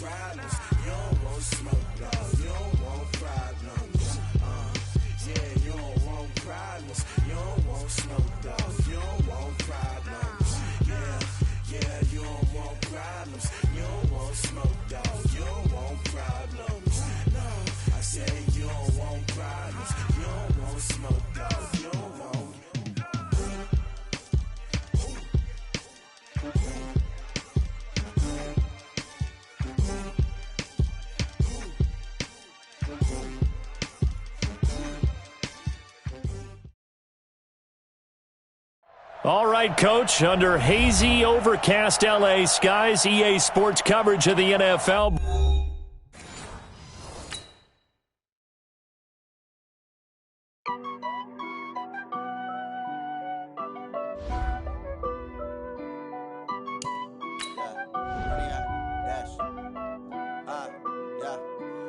problems. You don't want smoke, dog. You don't want problems. Yeah, you don't want problems. You don't want smoke, dog. You don't want problems. Yeah, you don't want problems. You don't want smoke, dog. You don't want problems. No, I said you don't want problems. You don't want smoke, dog. You don't want. All right, Coach, under hazy, overcast LA skies, EA Sports coverage of the NFL.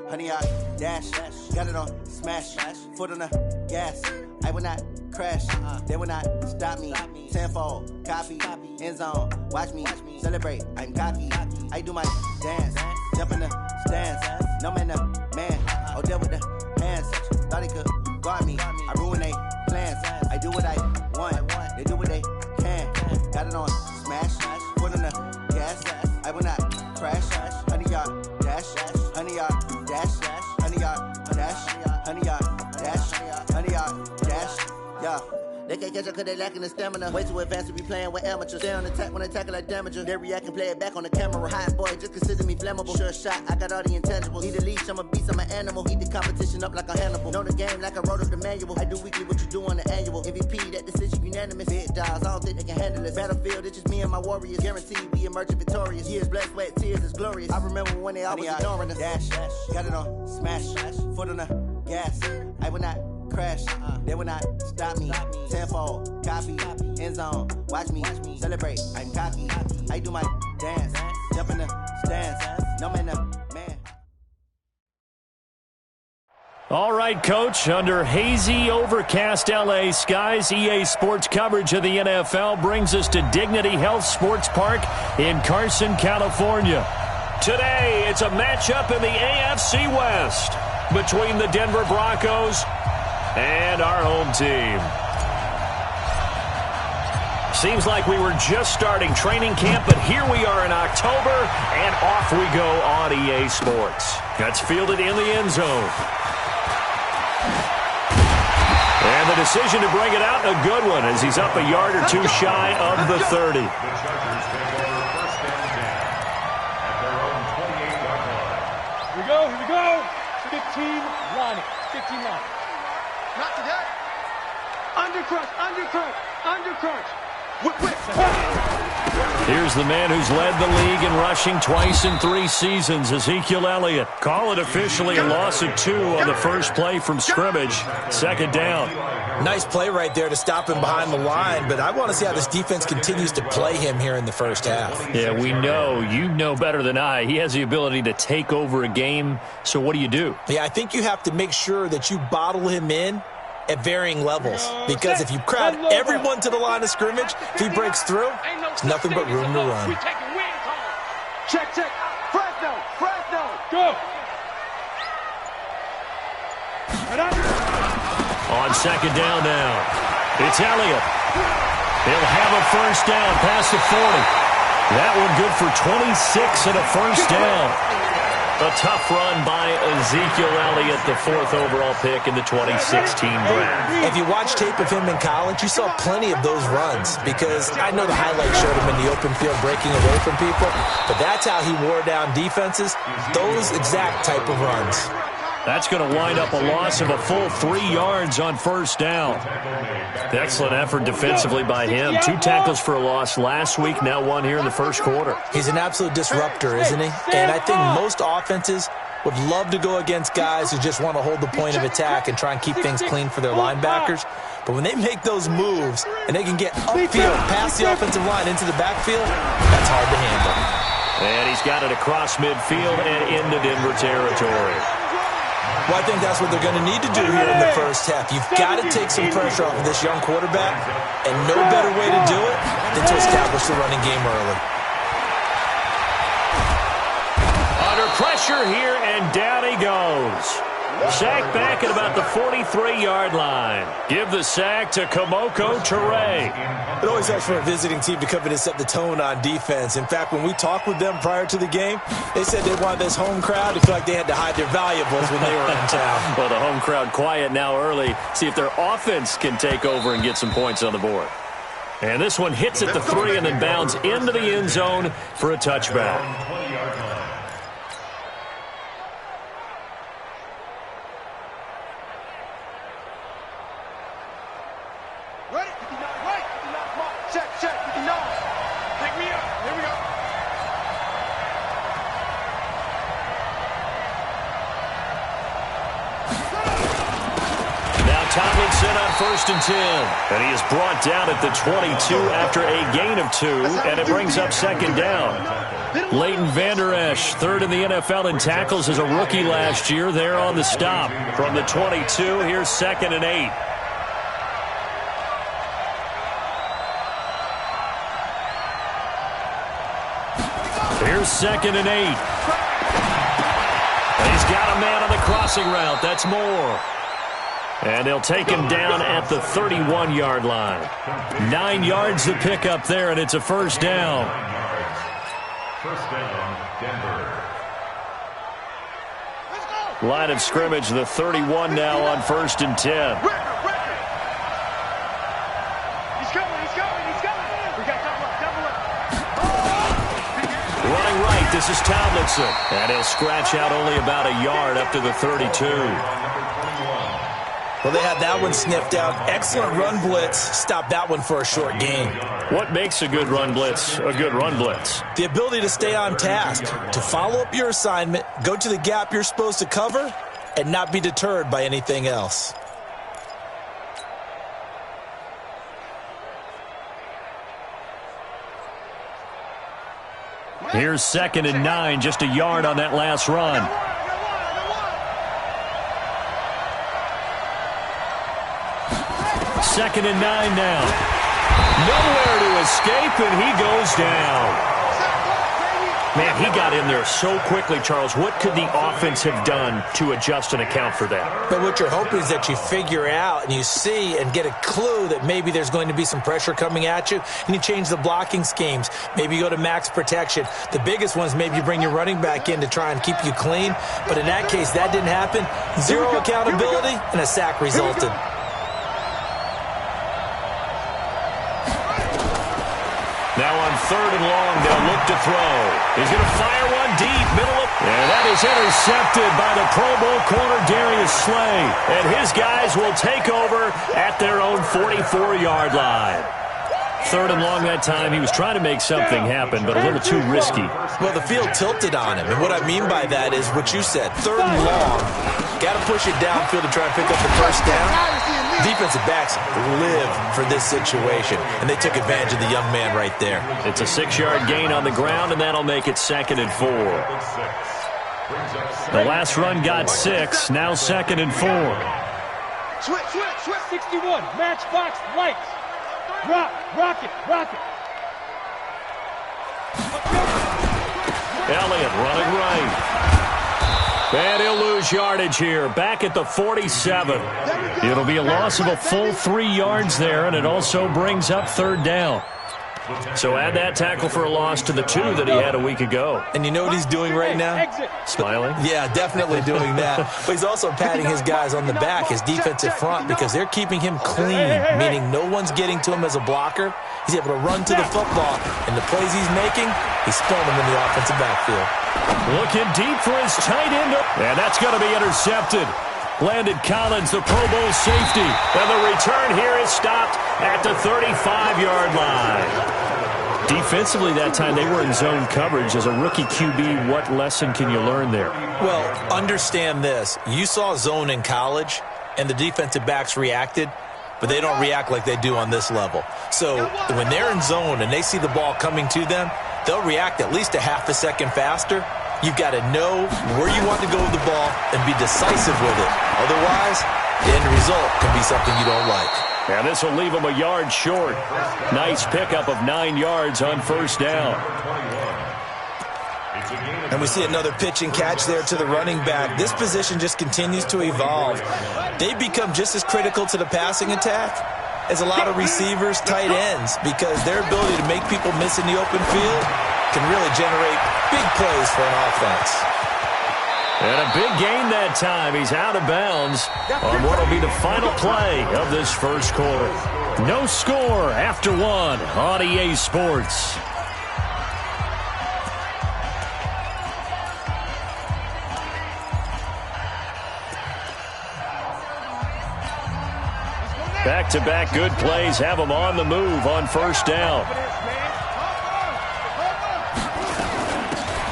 Honey, I dash, got it on smash, foot on the gas. I will not crash, they will not stop me. Tenfold, copy, end zone, watch me celebrate. I'm cocky, I do my dance, jump in the stands. No man, man, oh, deal with the hands. Thought he could guard me, I ruin they plans. I do what I want, they do what they can. Got it on smash, foot on the gas. I will not crash, honey, y'all dash, honey, y'all dash, honey, y'all dash, honey, y'all dash, honey, y'all dash, yeah. They can't catch up cause they lacking the stamina. Way too advanced to be playing with amateurs. Stay on attack when they tackle like damager. They react and play it back on the camera. Hot boy, just consider me flammable. Sure shot, I got all the intangibles. Need a leash, I'm a beast, I'm an animal. Eat the competition up like a Hannibal. Know the game like I wrote up the manual. I do weekly what you do on the annual. MVP, that decision unanimous. Big dogs, I don't think they can handle it. Battlefield, it's just me and my warriors. Guaranteed we emerge victorious. Years, blood, sweat, tears is glorious. I remember when they always ignoring us. Dash, got it on smash, foot on the gas. I will not crash, they will not stop me. Tenfold, copy, end zone, watch me celebrate. I'm cocky, I do my dance, jump in the stands. No man, man. All right, Coach, under hazy, overcast LA skies, EA Sports coverage of the NFL brings us to Dignity Health Sports Park in Carson, California. Today, it's a matchup in the AFC West between the Denver Broncos and our home team. Seems like we were just starting training camp, but here we are in October, and off we go on EA Sports. That's fielded in the end zone. And the decision to bring it out, a good one, as he's up a yard or two shy of the 30. Here we go. 15 lining. 15 lining. Not today. Undercrunch. Here's the man who's led the league in rushing twice in 3 seasons, Ezekiel Elliott. Call it officially a loss of 2 on the first play from scrimmage. Second down. Nice play right there to stop him behind the line, but I want to see how this defense continues to play him here in the first half. Yeah, we know. You know better than I. He has the ability to take over a game, so what do? Yeah, I think you have to make sure that you bottle him in at varying levels, because if you crowd everyone to the line of scrimmage, if he breaks through, there's nothing but room to run. Check. Fresno. Go. On second down now, it's Elliott. He'll have a first down past the 40. That one good for 26 and a first down. A tough run by Ezekiel Elliott, the 4th overall pick in the 2016 draft. If you watch tape of him in college, you saw plenty of those runs, because I know the highlights showed him in the open field breaking away from people, but that's how he wore down defenses, those exact type of runs. That's going to wind up a loss of a full 3 yards on first down. Excellent effort defensively by him. 2 tackles for a loss last week, now 1 here in the first quarter. He's an absolute disruptor, isn't he? And I think most offenses would love to go against guys who just want to hold the point of attack and try and keep things clean for their linebackers. But when they make those moves and they can get upfield past the offensive line into the backfield, that's hard to handle. And he's got it across midfield and into Denver territory. Well, I think that's what they're going to need to do here in the first half. You've got to take some pressure off of this young quarterback, and no better way to do it than to establish the running game early. Under pressure here, and down he goes. Sack back at about the 43-yard line. Give the sack to Kemoko Turay. It always helps for a visiting team to come in and set the tone on defense. In fact, when we talked with them prior to the game, they said they wanted this home crowd to feel like they had to hide their valuables when they were in town. Well, the home crowd quiet now early. See if their offense can take over and get some points on the board. And this one hits at the 3 and then bounds into the end zone for a touchback. Tomlinson on 1st and 10. And he is brought down at the 22 after a gain of 2, and it brings up 2nd down. Leighton Vander Esch, 3rd in the NFL in tackles as a rookie last year. There on the stop. From the 22, here's 2nd and 8. Here's 2nd and 8. And he's got a man on the crossing route. That's Moore. And they'll take him down at the 31-yard line. 9 yards to pick up there, and it's a 1st down. First down, Denver. Line of scrimmage, the 31 now on 1st and 10. He's coming. We got double up. Running right, this is Tomlinson. And he'll scratch out only about a yard up to the 32. Well, they had that one sniffed out. Excellent run blitz. Stop that one for a short gain. What makes a good run blitz a good run blitz? The ability to stay on task, to follow up your assignment, go to the gap you're supposed to cover, and not be deterred by anything else. Here's 2nd and 9, just a yard on that last run. Second and 9 now. Nowhere to escape, and he goes down. Man, he got in there so quickly, Charles. What could the offense have done to adjust and account for that? But what you're hoping is that you figure out and you see and get a clue that maybe there's going to be some pressure coming at you, and you change the blocking schemes. Maybe you go to max protection. The biggest one is maybe you bring your running back in to try and keep you clean. But in that case, that didn't happen. Zero accountability, and a sack resulted. Now on 3rd and long, they'll look to throw. He's going to fire one deep, middle of... And that is intercepted by the Pro Bowl corner, Darius Slay. And his guys will take over at their own 44-yard line. 3rd and long that time. He was trying to make something happen, but a little too risky. Well, the field tilted on him. And what I mean by that is what you said. 3rd and long. Got to push it downfield to try and pick up the 1st down. Defensive backs live for this situation, and they took advantage of the young man right there. It's a 6-yard gain on the ground, and that'll make it 2nd and 4. The last run got 6, now 2nd and 4. Switch. 61, matchbox lights. Rock it. Elliott running right. And he'll lose yardage here. Back at the 47. It'll be a loss of a full 3 yards there, and it also brings up 3rd down. So add that tackle for a loss to the 2 that he had a week ago. And you know what he's doing right now? Smiling? Yeah, definitely doing that. But he's also patting his guys on the back, his defensive front, because they're keeping him clean, meaning no one's getting to him as a blocker. He's able to run to the football, and the plays he's making, he's throwing them in the offensive backfield. Looking deep for his tight end. And that's going to be intercepted. Landon Collins, the Pro Bowl safety. And the return here is stopped at the 35-yard line. Defensively that time, they were in zone coverage. As a rookie QB, what lesson can you learn there? Well, understand this. You saw zone in college, and the defensive backs reacted, but they don't react like they do on this level. So when they're in zone and they see the ball coming to them, they'll react at least a half a second faster. You've got to know where you want to go with the ball and be decisive with it. Otherwise, the end result can be something you don't like. And this will leave him a yard short. Nice pickup of 9 yards on 1st down. And we see another pitch and catch there to the running back. This position just continues to evolve. They become just as critical to the passing attack as a lot of receivers, tight ends, because their ability to make people miss in the open field can really generate big plays for an offense. And a big gain that time. He's out of bounds on what will be the final play of this first quarter. No score after one on EA Sports. Back-to-back good plays have them on the move on first down.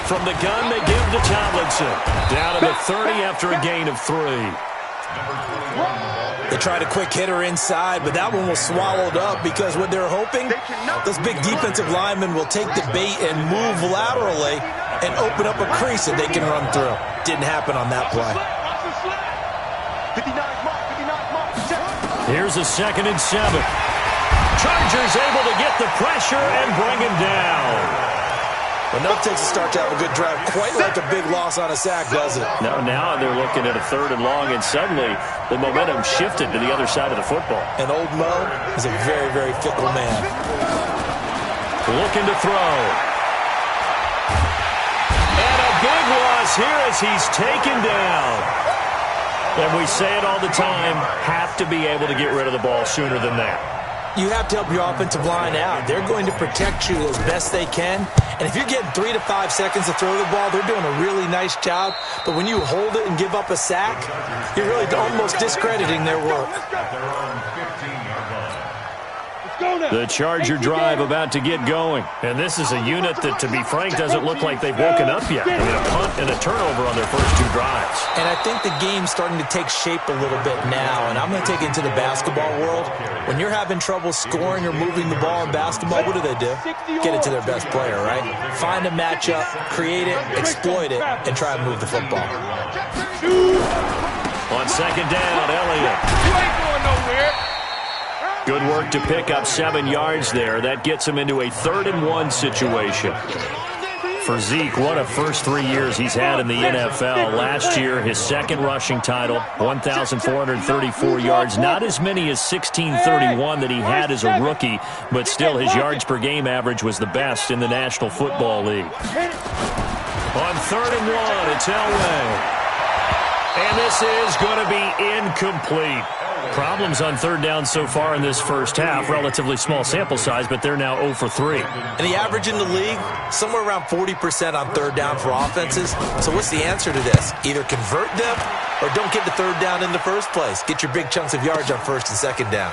From the gun, they give to Tomlinson. Down to the 30 after a gain of 3. They tried a quick hitter inside, but that one was swallowed up because what they're hoping, those big defensive linemen will take the bait and move laterally and open up a crease that they can run through. Didn't happen on that play. Here's a 2nd and 7. Chargers able to get the pressure and bring him down. Enough takes a start to have a good drive. Quite like a big loss on a sack, doesn't it? Now they're looking at a 3rd and long, and suddenly the momentum shifted to the other side of the football. And old Mo is a very, very fickle man. Looking to throw. And a big loss here as he's taken down. And we say it all the time, have to be able to get rid of the ball sooner than that. You have to help your offensive line out. They're going to protect you as best they can. And if you're getting 3 to 5 seconds to throw the ball, they're doing a really nice job. But when you hold it and give up a sack, you're really almost discrediting their work. The Charger drive about to get going. And this is a unit that, to be frank, doesn't look like they've woken up yet. I mean, a punt and a turnover on their first 2 drives. And I think the game's starting to take shape a little bit now. And I'm going to take it into the basketball world. When you're having trouble scoring or moving the ball in basketball, what do? Get it to their best player, right? Find a matchup, create it, exploit it, and try to move the football. On 2nd down, Elliott. You ain't going nowhere. Good work to pick up 7 yards there. That gets him into a 3rd and 1 situation. For Zeke, what a first 3 years he's had in the NFL. Last year, his 2nd rushing title, 1,434 yards. Not as many as 1,631 that he had as a rookie, but still his yards per game average was the best in the National Football League. On 3rd and 1, it's Elway. And this is going to be incomplete. Problems on 3rd down so far in this first half. Relatively small sample size, but they're now 0 for 3. And the average in the league, somewhere around 40% on 3rd down for offenses. So what's the answer to this? Either convert them or don't get the 3rd down in the first place. Get your big chunks of yards on 1st and 2nd down.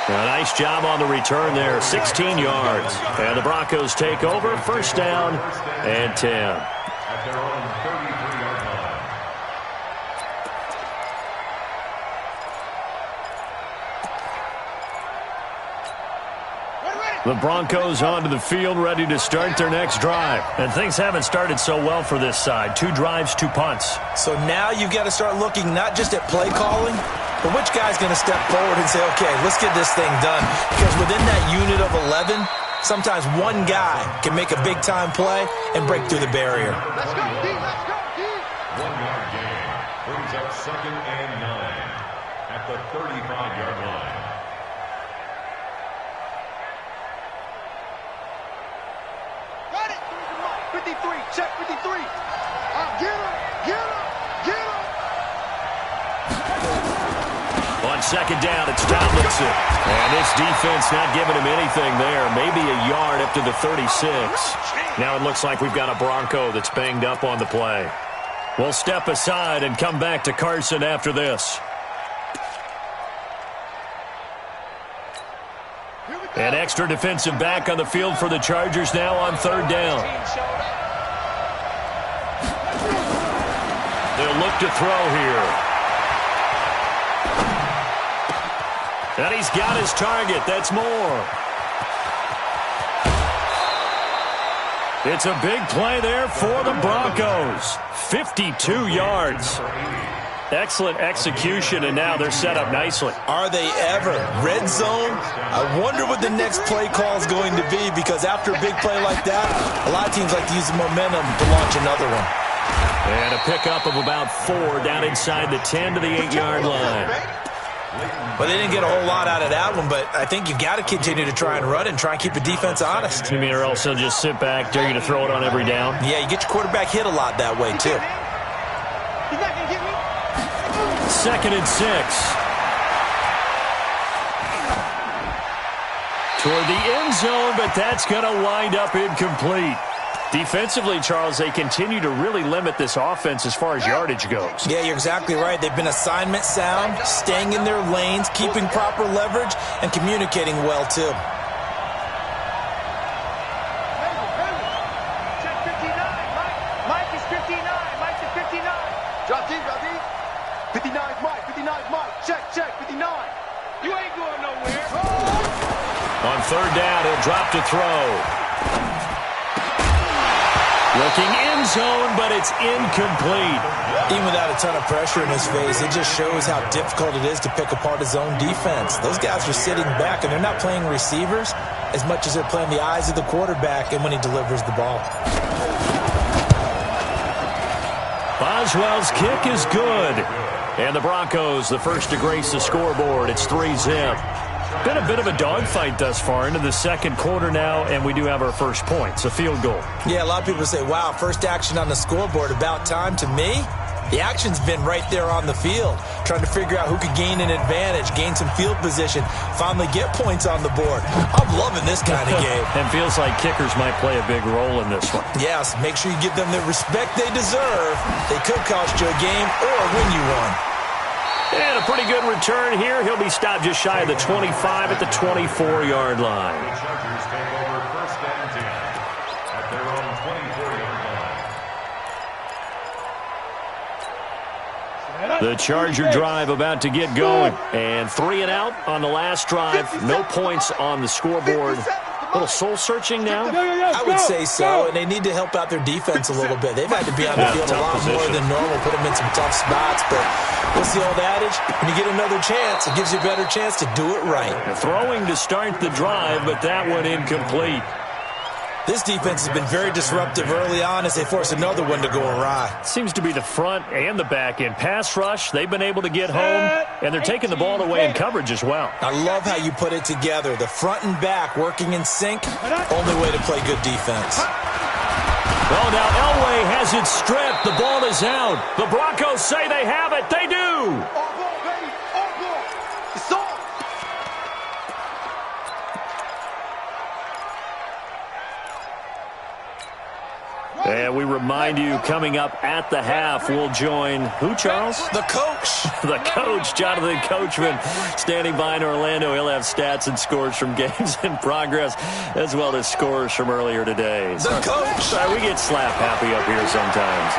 A nice job on the return there, 16 yards. And the Broncos take over, 1st down and 10. At their own 33-yard line. The Broncos onto the field, ready to start their next drive. And things haven't started so well for this side. 2 drives, 2 punts. So now you've got to start looking not just at play calling, but which guy's going to step forward and say, okay, let's get this thing done. Because within that unit of 11, sometimes one guy can make a big-time play and break through the barrier. Let's go, D. Let's go, D. 1-yard gain brings up 2nd and 9 at the 35-yard line. Got it. 53. Check 53. Get him. Get him. Get him. On 2nd down, it's Tomlinson. And this defense not giving him anything there. Maybe a yard up to the 36. Now it looks like we've got a Bronco that's banged up on the play. We'll step aside and come back to Carson after this. An extra defensive back on the field for the Chargers now on 3rd down. They'll look to throw here. And he's got his target. That's more. It's a big play there for the Broncos. 52 yards. Excellent execution, and now they're set up nicely. Are they ever? Red zone? I wonder what the next play call is going to be, because after a big play like that, a lot of teams like to use the momentum to launch another one. And a pickup of about 4 down inside the 10 to the 8-yard line. Well, they didn't get a whole lot out of that one, but I think you've got to continue to try and run and try and keep the defense honest. You mean, or else they'll just sit back, dare you to throw it on every down? Yeah, you get your quarterback hit a lot that way, too. He's not going to get me. 2nd and 6. Toward the end zone, but that's going to wind up incomplete. Defensively, Charles, they continue to really limit this offense as far as yardage goes. Yeah, you're exactly right. They've been assignment sound, staying in their lanes, keeping proper leverage, and communicating well, too. Check 59. Mike is 59. Mike's at 59. Drop D, drop D. 59's Mike. 59's Mike. Check, 59. You ain't going nowhere. On 3rd down, he'll drop to throw. Looking end zone, but it's incomplete. Even without a ton of pressure in his face, it just shows how difficult it is to pick apart his own defense. Those guys are sitting back, and they're not playing receivers as much as they're playing the eyes of the quarterback and when he delivers the ball. Boswell's kick is good. And the Broncos, the first to grace the scoreboard. It's 3-zip. Been a bit of a dogfight thus far into the 2nd quarter now, and we do have our first point. It's a field goal. Yeah, a lot of people say, wow, first action on the scoreboard, about time. To me, the action's been right there on the field, trying to figure out who could gain an advantage, gain some field position, finally get points on the board. I'm loving this kind of game. And feels like kickers might play a big role in this one. Yes, make sure you give them the respect they deserve. They could cost you a game or win you one. And a pretty good return here. He'll be stopped just shy of the 25 at the 24-yard line. The Chargers take over 1st and 10 at their own 24-yard line. The Charger drive about to get going. And 3 and out on the last drive. No points on the scoreboard. A little soul-searching now? I would say so, and they need to help out their defense a little bit. They've had to be on the field a lot more than normal, put them in some tough spots, but what's the old adage? When you get another chance, it gives you a better chance to do it right. Throwing to start the drive, but that one incomplete. This defense has been very disruptive early on as they force another one to go awry. Seems to be the front and the back end. Pass rush, they've been able to get home, and they're taking the ball away in coverage as well. I love how you put it together. The front and back working in sync, only way to play good defense. Well, now Elway has it stripped. The ball is out. The Broncos say they have it. They do. All ball, baby. All ball. It's on. And we remind you, coming up at the half, we'll join who, Charles? The coach. The coach, Jonathan Coachman, standing by in Orlando. He'll have stats and scores from games in progress, as well as scores from earlier today. The coach. Sorry, we get slap happy up here sometimes.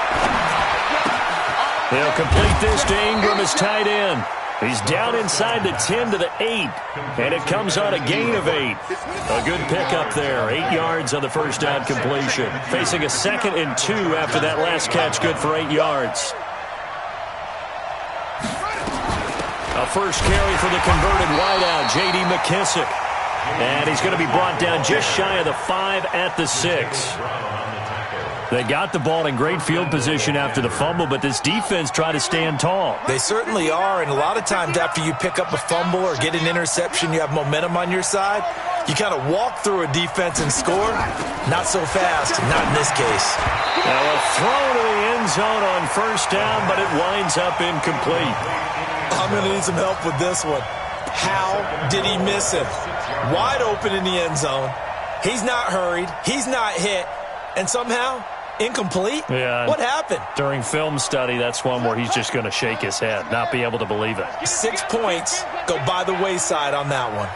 They'll complete this to Ingram as tight end. He's down inside the 10 to the 8, and it comes on a gain of 8. A good pickup there, 8 yards on the first down completion. Facing a 2nd and 2 after that last catch, good for 8 yards. A first carry for the converted wideout, J.D. McKissick. And he's going to be brought down just shy of the 5 at the 6. They got the ball in great field position after the fumble, but this defense tried to stand tall. They certainly are, and a lot of times after you pick up a fumble or get an interception, you have momentum on your side. You kind of walk through a defense and score. Not so fast, not in this case. Now a throw to the end zone on first down, but it winds up incomplete. I'm going to need some help with this one. How did he miss it? Wide open in the end zone. He's not hurried. He's not hit. And somehow, incomplete? Yeah. What happened? During film study, that's one where he's just going to shake his head, not be able to believe it. 6 points go by the wayside on that one.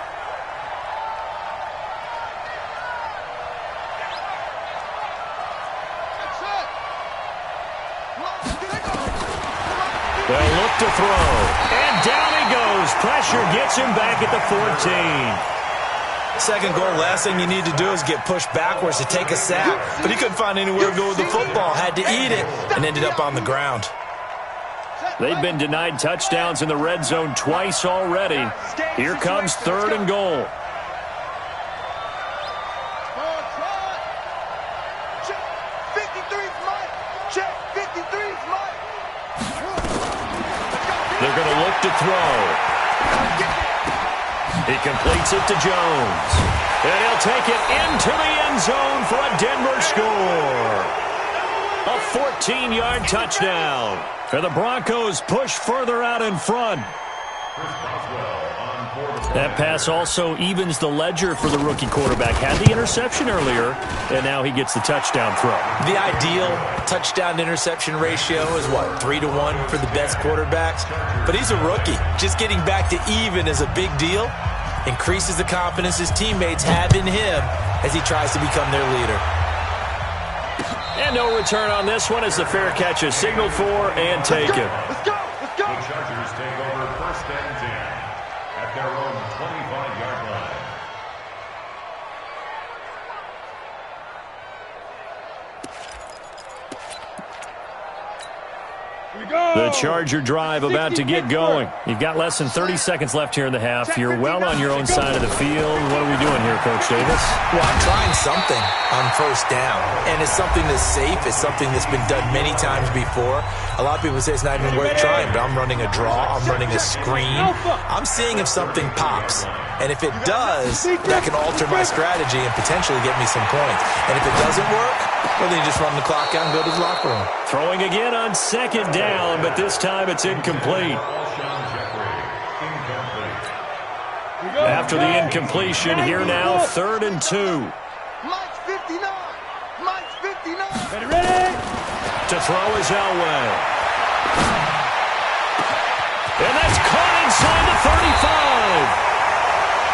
They'll look to throw. And down he goes. Pressure gets him back at the 14. Second goal, last thing you need to do is get pushed backwards to take a sack. But he couldn't find anywhere to go with the football. Had to eat it and ended up on the ground. They've been denied touchdowns in the red zone twice already. Here comes 3rd and goal. They're going to look to throw. He completes it to Jones. And he'll take it into the end zone for a Denver score. A 14-yard touchdown. And the Broncos push further out in front. That pass also evens the ledger for the rookie quarterback. Had the interception earlier, and now he gets the touchdown throw. The ideal touchdown-interception ratio is, what, 3-to-1 for the best quarterbacks? But he's a rookie. Just getting back to even is a big deal. Increases the confidence his teammates have in him as he tries to become their leader. And no return on this one as the fair catch is signaled for and taken. Let's go! Let's go! The Chargers take over 1st and 10 at their own 25-yard line. The Charger drive about to get going. You've got less than 30 seconds left here in the half. You're well on your own side of the field. What are we doing here, Coach Davis? Well, I'm trying something on 1st down, and it's something that's safe. It's something that's been done many times before. A lot of people say it's not even worth trying, but I'm running a draw. I'm running a screen. I'm seeing if something pops. And if it does, that can alter my strategy and potentially get me some points. And if it doesn't work, well, then you just run the clock out and go to the locker room. Throwing again on 2nd down, but this time it's incomplete. After the incompletion, here now, 3rd and 2. Mike's 59! Mike's 59! Ready? To throw is Elway. And that's caught inside the 35.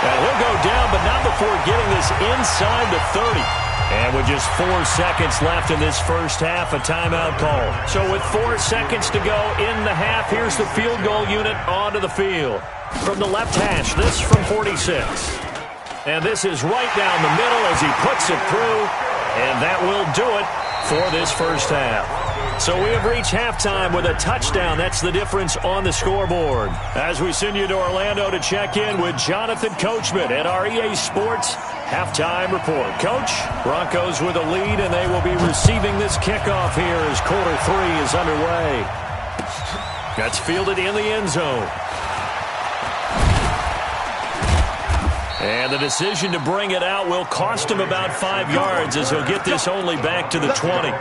And he'll go down, but not before getting this inside the 30. And with just 4 seconds left in this first half, a timeout call. So with 4 seconds to go in the half, here's the field goal unit onto the field. From the left hash, this from 46. And this is right down the middle as he puts it through. And that will do it for this first half. So we have reached halftime with a touchdown. That's the difference on the scoreboard. As we send you to Orlando to check in with Jonathan Coachman at our EA Sports Halftime Report. Coach, Broncos with a lead, and they will be receiving this kickoff here as quarter 3 is underway. That's fielded in the end zone. And the decision to bring it out will cost him about 5 yards as he'll get this only back to the 20.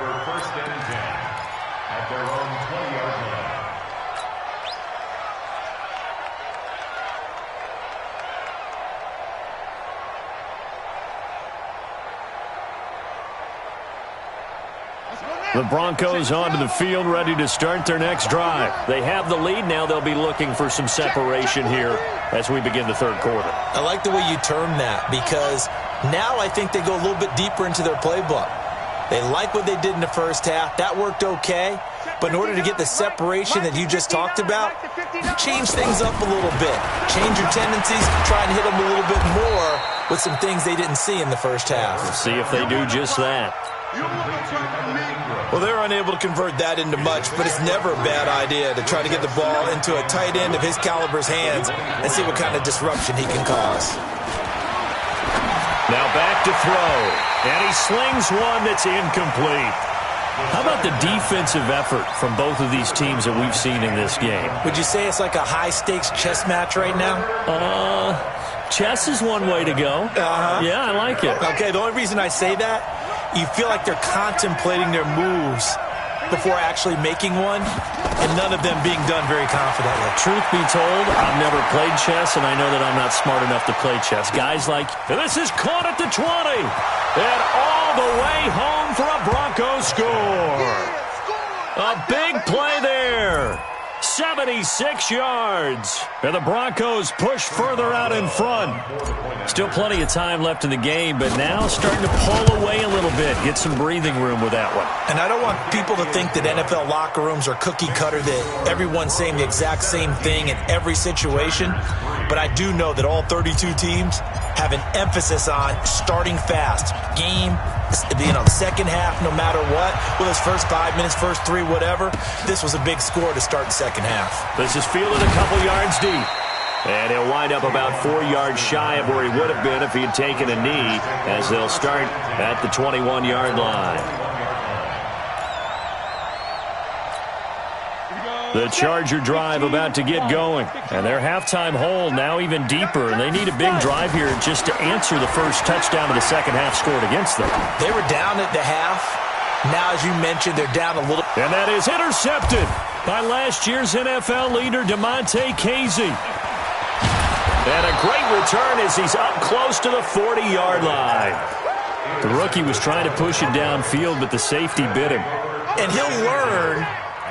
The Broncos onto the field, ready to start their next drive. They have the lead. Now they'll be looking for some separation here as we begin the 3rd quarter. I like the way you term that because now I think they go a little bit deeper into their playbook. They like what they did in the first half. That worked okay. But in order to get the separation that you just talked about, change things up a little bit. Change your tendencies, try and hit them a little bit more with some things they didn't see in the first half. We'll see if they do just that. Well, they're unable to convert that into much, but it's never a bad idea to try to get the ball into a tight end of his caliber's hands and see what kind of disruption he can cause. Now back to throw, and he slings one that's incomplete. How about the defensive effort from both of these teams that we've seen in this game? Would you say it's like a high-stakes chess match right now? Chess is one way to go. Yeah, I like it. Okay, the only reason I say that, you feel like they're contemplating their moves before actually making one, and none of them being done very confidently. Truth be told, I've never played chess, and I know that I'm not smart enough to play chess. Guys like, this is caught at the 20, and all the way home for a Broncos score. A big play there. 76 yards. And the Broncos push further out in front. Still plenty of time left in the game, but now starting to pull away a little bit, get some breathing room with that one. And I don't want people to think that NFL locker rooms are cookie cutter, that everyone's saying the exact same thing in every situation. But I do know that all 32 teams have an emphasis on starting fast. Game, second half, no matter what. Whether it's first 5 minutes, first 3, whatever. This was a big score to start the second half. This is fielded a couple yards deep. And he'll wind up about 4 yards shy of where he would have been if he had taken a knee, as they'll start at the 21-yard line. The Charger drive about to get going. And their halftime hole now even deeper. And they need a big drive here just to answer the first touchdown of the second half scored against them. They were down at the half. Now, as you mentioned, they're down a little. And that is intercepted by last year's NFL leader, Damontae Kazee. And a great return as he's up close to the 40-yard line. The rookie was trying to push it downfield, but the safety bit him. And he'll learn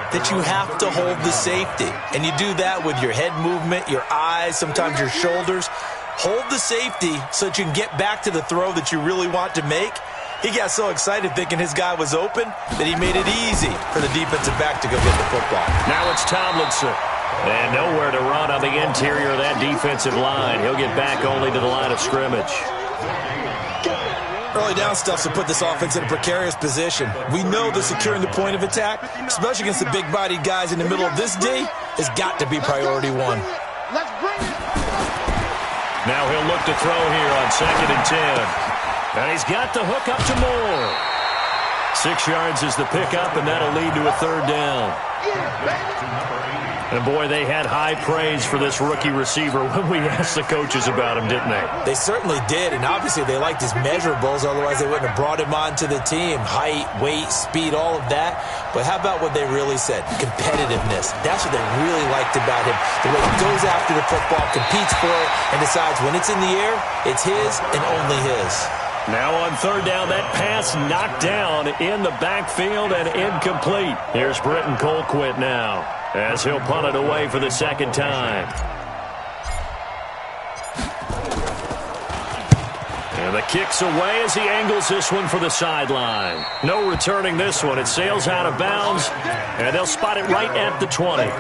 that you have to hold the safety. And you do that with your head movement, your eyes, sometimes your shoulders. Hold the safety so that you can get back to the throw that you really want to make. He got so excited thinking his guy was open that he made it easy for the defensive back to go get the football. Now it's Tomlinson. And nowhere to run on the interior of that defensive line. He'll get back only to the line of scrimmage. Early down stuff to put this offense in a precarious position. We know that securing the point of attack, especially against the big-bodied guys in the middle of this D, has got to be priority one. Let's bring it. Now he'll look to throw here on 2nd and 10. And he's got the hook up to Moore. 6 yards is the pickup, and that'll lead to a 3rd down. And, boy, they had high praise for this rookie receiver when we asked the coaches about him, didn't they? They certainly did, and obviously they liked his measurables, otherwise they wouldn't have brought him onto the team. Height, weight, speed, all of that. But how about what they really said? Competitiveness. That's what they really liked about him. The way he goes after the football, competes for it, and decides when it's in the air, it's his and only his. Now on 3rd down, that pass knocked down in the backfield and incomplete. Here's Britton Colquitt now, as he'll punt it away for the 2nd time. And the kick's away as he angles this one for the sideline. No returning this one. It sails out of bounds, and they'll spot it right at the 20.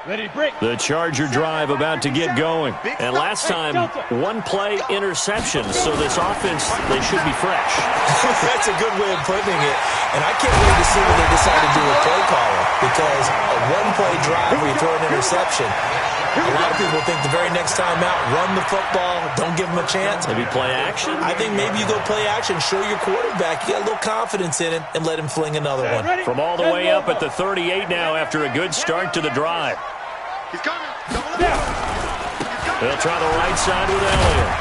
The Charger drive about to get going. And last time, 1-play interception. So this offense, they should be fresh. That's a good way of putting it. And I can't wait to see what they decide to do with play caller. Because a 1-play drive where you throw an interception, a lot of people think the very next time out, run the football, don't give them a chance. Maybe play action? I think maybe you go play action, show your quarterback, you got a little confidence in him, and let him fling another one. From all the way up at the 38 now after a good start to the drive. He's coming. They'll try the right side with Elliott.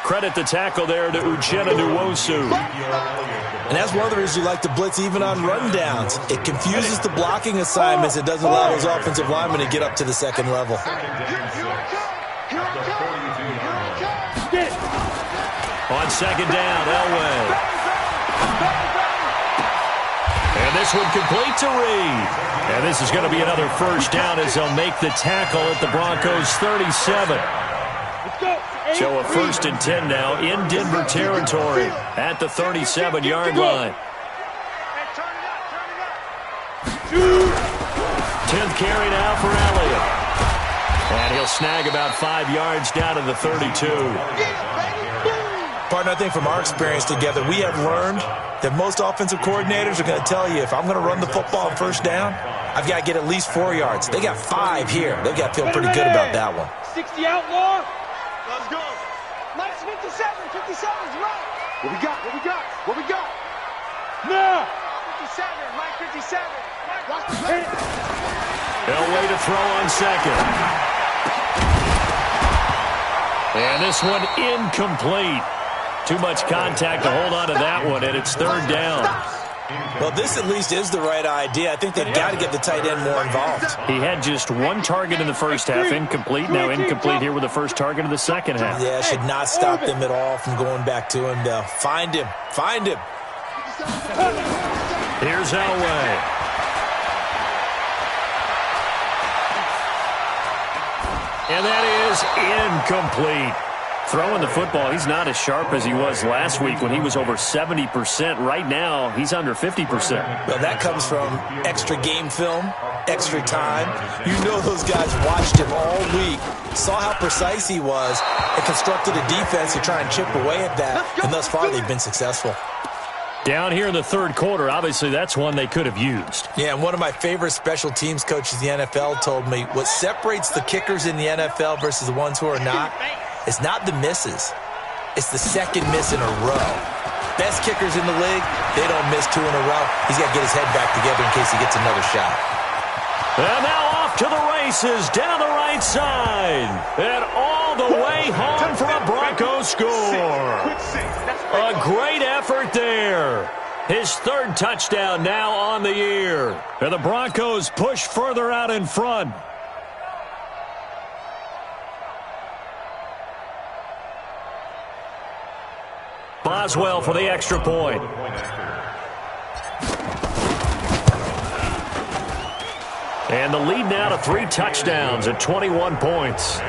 Credit the tackle there to Uchenna Nwosu. And that's one of the reasons you like to blitz even on rundowns. It confuses the blocking assignments. It doesn't allow those offensive linemen to get up to the second level. On 2nd down, Elway. And this one complete to Reed. And this is going to be another 1st down as they'll make the tackle at the Broncos' 37. So a 1st and 10 now in Denver territory at the 37-yard line. 10th carry now for Elliott. And he'll snag about 5 yards down to the 32. Partner, I think from our experience together, we have learned that most offensive coordinators are going to tell you, if I'm going to run the football on 1st down, I've got to get at least 4 yards. They got 5 here. They've got to feel pretty good about that one. 60 outlaw. Let's go. Mike's 57. 57's right. What we got? What we got? What we got? No. 57. Mike 57. Watch the play. Elway to throw on 2nd. And this one incomplete. Too much contact to hold on to that one, and it's 3rd down. Well, this at least is the right idea. I think they've got to get the tight end more involved. He had just 1 target in the first half, incomplete. Now incomplete here with the first target of the second half. Yeah, should not stop them at all from going back to him, though. Find him. Find him. Here's Elway. And that is incomplete. Throwing the football, he's not as sharp as he was last week when he was over 70%. Right now, he's under 50%. Well, that comes from extra game film, extra time. You know those guys watched him all week, saw how precise he was, and constructed a defense to try and chip away at that. And thus far, they've been successful. Down here in the third quarter, obviously that's one they could have used. Yeah, and one of my favorite special teams coaches in the NFL told me what separates the kickers in the NFL versus the ones who are not is not the misses. It's the second miss in a row. Best kickers in the league, they don't miss 2 in a row. He's got to get his head back together in case he gets another shot. And now off to the races down the right side. And all the way home for a Broncos score. A great effort there. His third touchdown now on the year. And the Broncos push further out in front. Boswell for the extra point. And the lead now to 3 touchdowns at 21 points.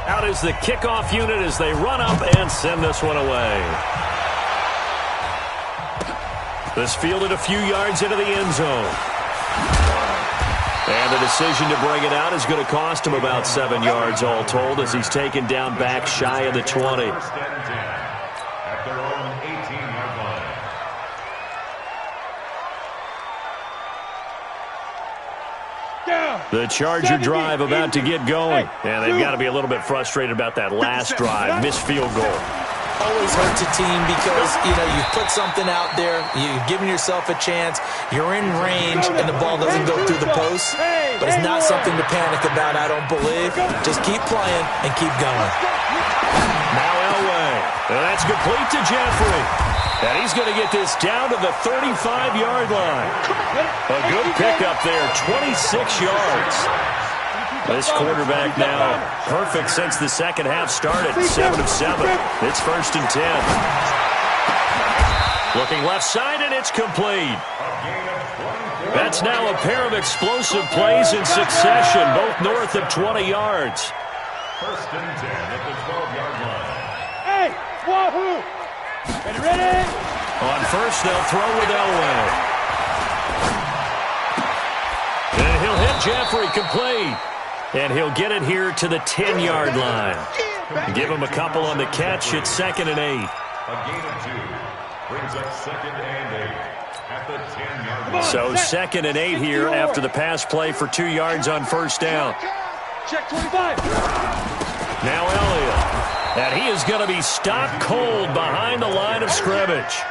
Out is the kickoff unit as they run up and send this one away. This fielded a few yards into the end zone. And the decision to bring it out is going to cost him about 7 yards all told as he's taken down back shy of the 20. At their own 18-yard line. The Charger drive about to get going. And they've got to be a little bit frustrated about that last drive. Missed field goal. Always hurts a team because, you put something out there, you've given yourself a chance, you're in range, and the ball doesn't go through the post. But it's not something to panic about, I don't believe. Just keep playing and keep going. Now Elway. And that's complete to Jeffrey. And he's going to get this down to the 35-yard line. A good pickup there, 26 yards. This quarterback now perfect since the second half started, 7 of 7. It's 1st and 10. Looking left side, and it's complete. That's now a pair of explosive plays in succession, both north of 20 yards. 1st and 10 at the 12-yard line. Hey, wahoo! Ready? On first, they'll throw with Elway. And he'll hit Jeffrey complete. And he'll get it here to the 10-yard line. Give him a couple on the catch. It's 2nd and 8. A gain of 2 brings up 2nd and 8 at the 10-yard line. So 2nd and 8 here after the pass play for 2 yards on first down. Check 25. Now Elliott. And he is going to be stopped cold behind the line of scrimmage.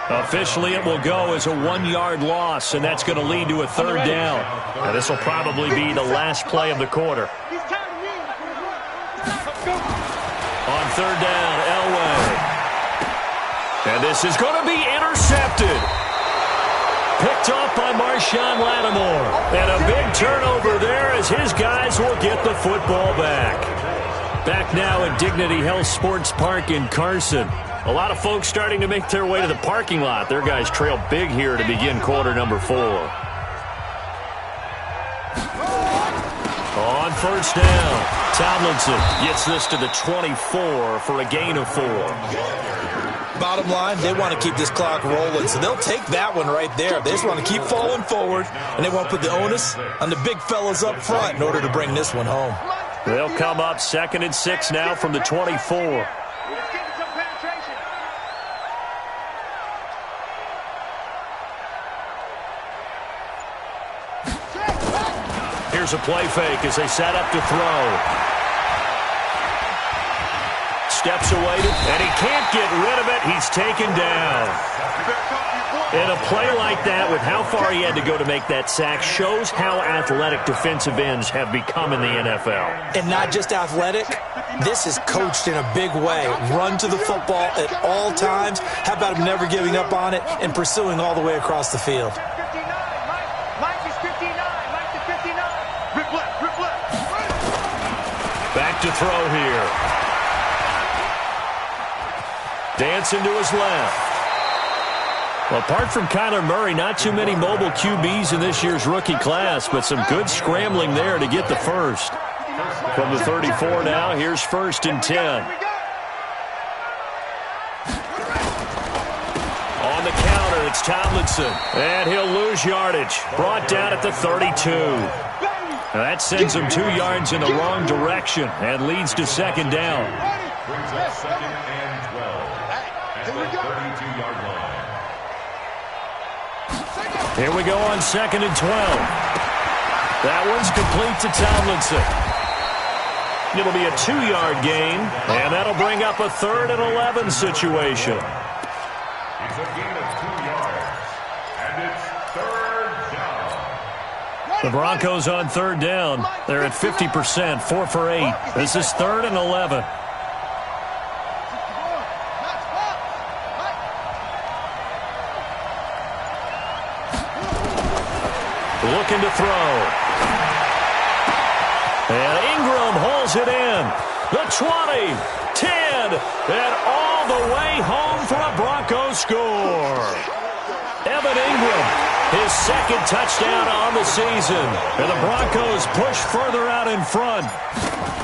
Officially, it will go as a 1-yard loss, and that's going to lead to a 3rd down. And this will probably be the last play of the quarter. On 3rd down, Elway. And this is going to be intercepted. Picked off by Marshawn Lattimore. And a big turnover there as his guys will get the football back. Back now at Dignity Health Sports Park in Carson. A lot of folks starting to make their way to the parking lot. Their guys trail big here to begin quarter number 4. On first down, Tomlinson gets this to the 24 for a gain of 4. Bottom line, they want to keep this clock rolling, so they'll take that one right there. They just want to keep falling forward, and they want to put the onus on the big fellas up front in order to bring this one home. They'll come up 2nd and 6 now from the 24. Here's a play fake as they set up to throw. Steps away, and he can't get rid of it. He's taken down. And a play like that, with how far he had to go to make that sack, shows how athletic defensive ends have become in the NFL. And not just athletic, this is coached in a big way. Run to the football at all times. How about him never giving up on it and pursuing all the way across the field? to throw here. Dancing to his left. Well, apart from Kyler Murray, not too many mobile QBs in this year's rookie class, but some good scrambling there to get the first. From the 34 now, here's 1st and 10. On the counter, it's Tomlinson. And he'll lose yardage. Brought down at the 32. Now that sends him 2 yards in the wrong direction and leads to 2nd down. Brings up 2nd and 12 at the 32-yard line. Here we go on 2nd and 12. That one's complete to Tomlinson. It'll be a 2-yard gain, and that'll bring up a 3rd and 11 situation. It's a gain of 2 yards, and it's 3rd down. The Broncos on 3rd down. They're at 50%, 4 for 8. This is 3rd and 11. Looking to throw. And Ingram holds it in. The 20, 10, and all the way home for a Broncos score. Evan Ingram, his 2nd touchdown on the season. And the Broncos push further out in front.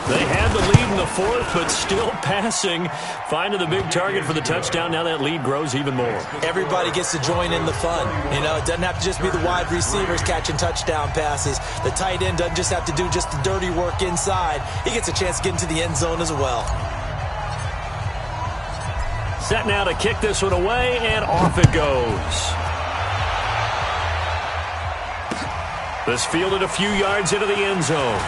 They had the lead in the 4th, but still passing. Finding the big target for the touchdown. Now that lead grows even more. Everybody gets to join in the fun. You know, it doesn't have to just be the wide receivers catching touchdown passes. The tight end doesn't just have to do just the dirty work inside. He gets a chance to get into the end zone as well. Set now to kick this one away, and off it goes. This fielded a few yards into the end zone.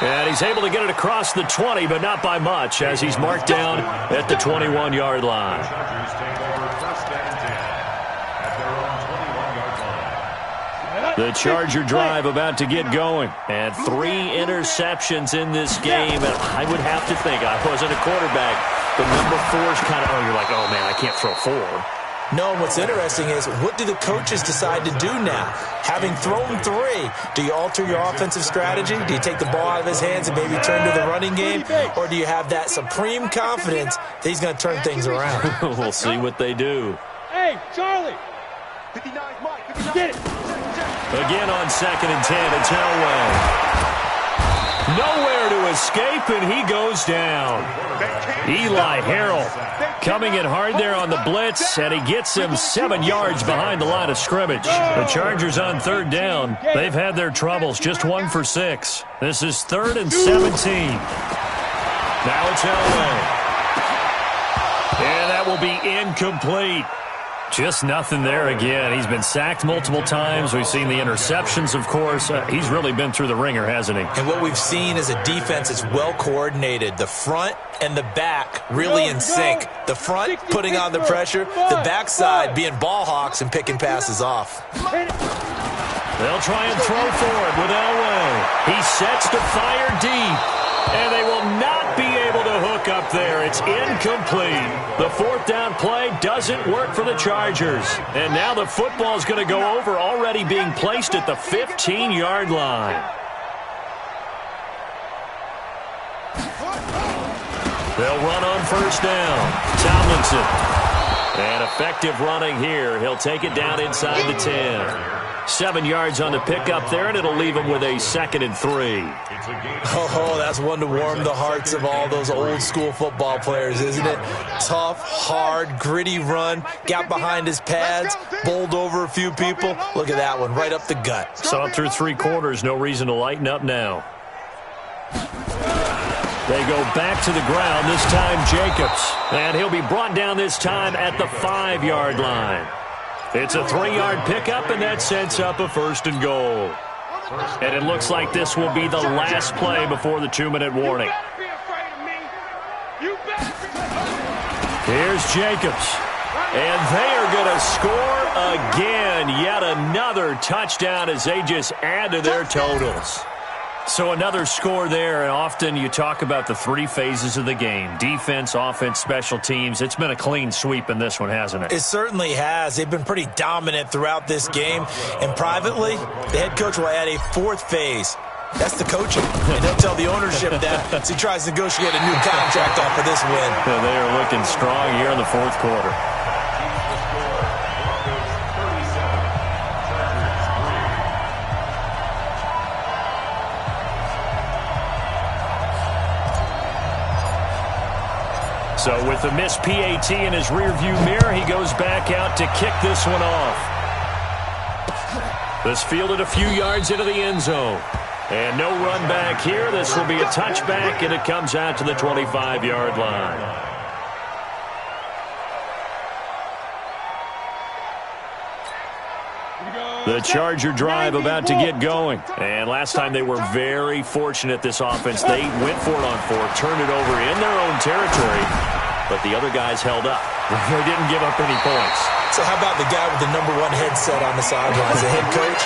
And he's able to get it across the 20, but not by much, as he's marked down at the 21-yard line. The Chargers take over 1st and 10 at their own 21-yard line. The Charger drive about to get going. And 3 interceptions in this game. And I would have to think, I wasn't a quarterback, but number 4's kind of, you're like, oh, man, I can't throw 4. No, what's interesting is, what do the coaches decide to do now? Having thrown 3, do you alter your offensive strategy? Do you take the ball out of his hands and maybe turn to the running game? Or do you have that supreme confidence that he's going to turn things around? We'll see what they do. Hey, Charlie! 59, Mike, 59. Get it! Again on 2nd and 10, it's Elway. Nowhere to escape, and he goes down. Eli Harrell coming in hard there on the blitz, and he gets him 7 yards behind the line of scrimmage. The Chargers on 3rd down. They've had their troubles, just 1 for 6. This is 3rd and 17. Now it's Elway. And that will be incomplete. Just nothing there again. He's been sacked multiple times. We've seen the interceptions, of course. He's really been through the ringer, hasn't he? And what we've seen is a defense that's well coordinated. The front and the back really in sync. The front putting on the pressure, the backside being ball hawks and picking passes off. They'll try and throw forward with Elway. He sets to fire deep. And they will not be able to hook up there. It's incomplete. The 4th down play doesn't work for the Chargers. And now the football's going to go over, already being placed at the 15-yard line. They'll run on 1st down. Tomlinson. And effective running here. He'll take it down inside the 10. 7 yards on the pickup there, and it'll leave him with a 2nd and 3. Oh, that's one to warm the hearts of all those old-school football players, isn't it? Tough, hard, gritty run, got behind his pads, bowled over a few people. Look at that one, right up the gut. Saw it through 3 quarters, no reason to lighten up now. They go back to the ground, this time Jacobs. And he'll be brought down this time at the 5-yard line. It's a 3-yard pickup, and that sets up a 1st and goal. And it looks like this will be the last play before the 2-minute warning. Here's Jacobs. And they are going to score again. Yet another touchdown as they just add to their totals. So another score there, and often you talk about the 3 phases of the game. Defense, offense, special teams. It's been a clean sweep in this one, hasn't it? It certainly has. They've been pretty dominant throughout this game. And privately, the head coach will add a 4th phase. That's the coaching. And they'll tell the ownership that as he tries to negotiate a new contract off of this win. Yeah, they are looking strong here in the fourth quarter. So with the missed PAT in his rearview mirror, he goes back out to kick this one off. This fielded a few yards into the end zone. And no run back here. This will be a touchback, and it comes out to the 25-yard line. The Charger drive about to get going. And last time they were very fortunate, this offense. They went for it on fourth, turned it over in their own territory, but the other guys held up. They didn't give up any points. So how about the guy with the #1 headset on the sidelines, the head coach?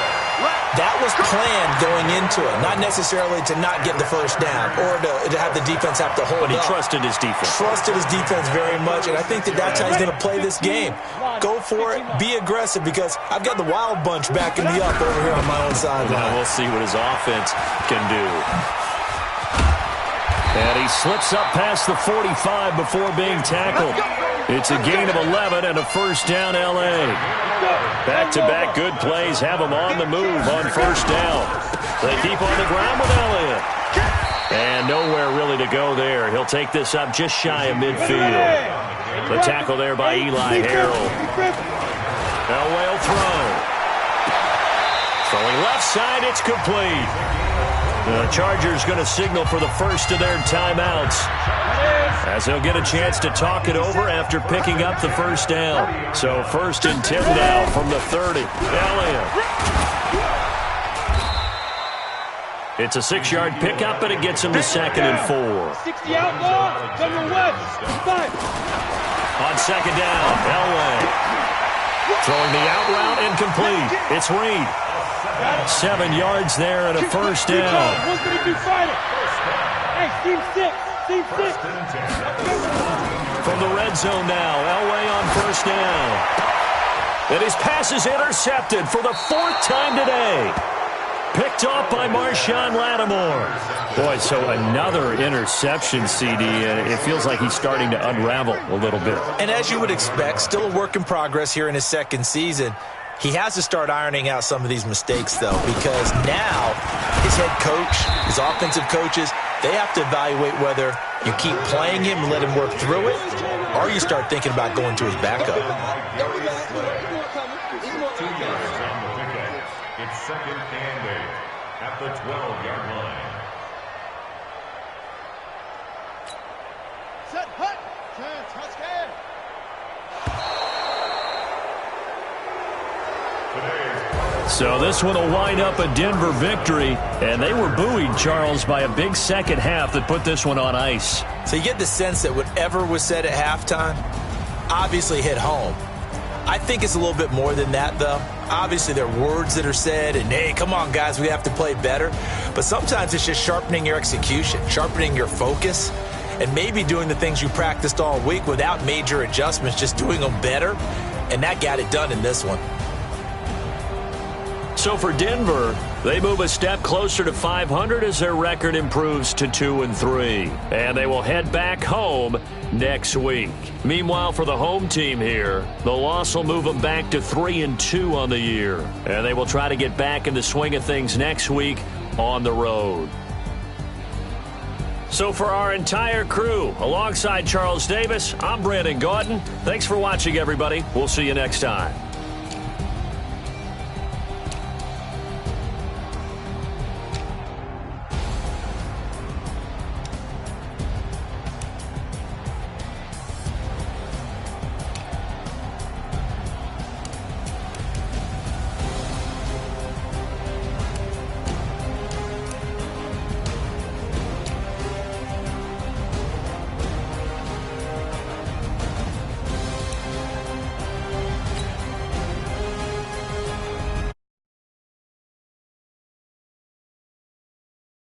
That was planned going into it, not necessarily to not get the first down or to have the defense have to hold up. But he trusted his defense. Trusted his defense very much, and I think that's how he's going to play this game. Go for it, be aggressive, because I've got the Wild Bunch backing me up over here on my own sideline. Now we'll see what his offense can do. And he slips up past the 45 before being tackled. It's a gain of 11 and a first down, L.A. Back-to-back good plays have him on the move on first down. They keep on the ground with Elliott. And nowhere really to go there. He'll take this up just shy of midfield. The tackle there by Eli Harold. Elway will throw. Throwing left side, it's complete. The Chargers going to signal for the first of their timeouts, as they'll get a chance to talk it over after picking up the first down. So 1st and 10 now from the 30. Elliott. It's a 6-yard pickup, and it gets him to 2nd and 4. 60 outlaw, number 1, 5. On 2nd down, Elway. Throwing the out route, incomplete. It's Reed. 7 yards there and a first down. What's going to do fighting? Hey, team 6. Team 6. From the red zone now, Elway on first down. And his pass is intercepted for the 4th time today. Picked off by Marshawn Lattimore. Boy, so another interception, CD, and it feels like he's starting to unravel a little bit. And as you would expect, still a work in progress here in his 2nd season. He has to start ironing out some of these mistakes, though, because now his head coach, his offensive coaches, they have to evaluate whether you keep playing him and let him work through it, or you start thinking about going to his backup. It's 2nd and 8 at the 12-yard line. Set, hut, touchdown. So this one will wind up a Denver victory, and they were buoyed, Charles, by a big second half that put this one on ice. So you get the sense that whatever was said at halftime obviously hit home. I think it's a little bit more than that, though. Obviously, there are words that are said, and, hey, come on, guys, we have to play better. But sometimes it's just sharpening your execution, sharpening your focus, and maybe doing the things you practiced all week without major adjustments, just doing them better. And that got it done in this one. So for Denver, they move a step closer to 500 as their record improves to 2-3. And they will head back home next week. Meanwhile, for the home team here, the loss will move them back to 3-2 on the year. And they will try to get back in the swing of things next week on the road. So for our entire crew, alongside Charles Davis, I'm Brandon Gaudin. Thanks for watching, everybody. We'll see you next time.